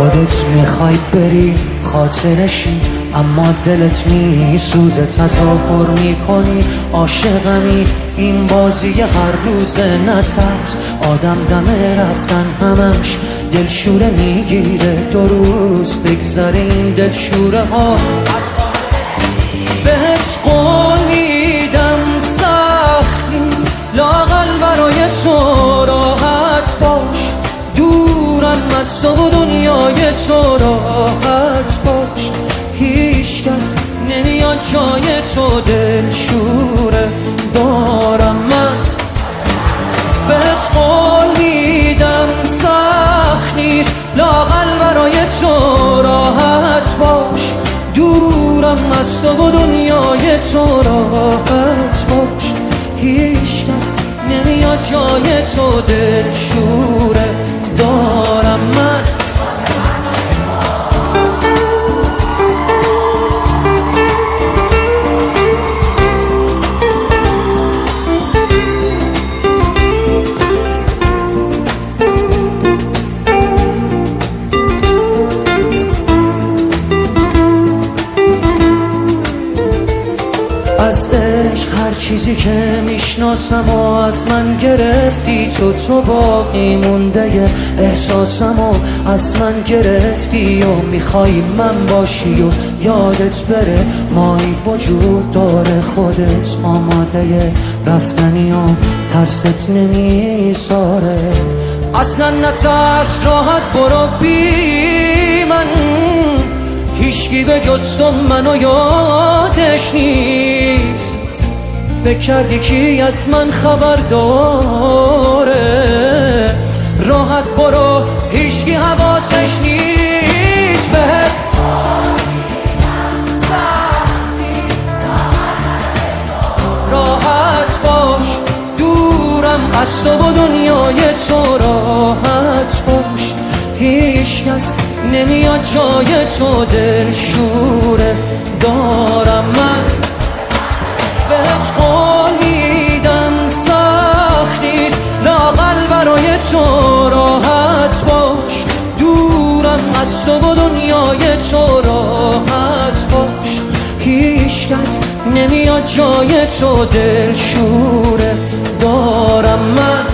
خودت میخوای بری خاطرشی، اما دلت میسوزه، تظاهر میکنی عاشقمی. این بازی هر روز نترس، آدم دم رفتن همش دلشوره میگیره. 2 روز بگذره این دلشوره ها. بهت قول میدم سخت نیست، لااقل برای تو راحت باش. دورم از تو و دنیای تو راحت باش. هیچ کس نمیاد جای تو، دلشوره دارم من. بهت قول میدم سخت نیست، لااقل برای تو راحت باش. دورم از تو و دنیای تو راحت باش. هیچ کس نمیاد جای تو، دلشوره دارم من. از عشق هر چیزی که میشناسم و از من گرفتی تو باقی مونده احساسم و از من گرفتی. و میخوای من باشی و یادت بره مایی وجود داره. خودت آماده رفتنی و ترست نمیساره. اصلا نترس، راحت برو بی من. هیچکی به جز تو منو یادش نیست. فکر کردی کی از من خبر داره؟ راحت برو، هیچکی حواسش نیست. بهت راحت باش. دورم از تو و دنیای تو راحت باش. هیچ کس نمیاد جای تو، دلشوره دارم من. بهت قول میدم سخت نیست، لااقل برای تو راحت باش. دورم از تو و دنیای تو راحت باش. هیچ کس نمیاد جای تو، دلشوره دارم من.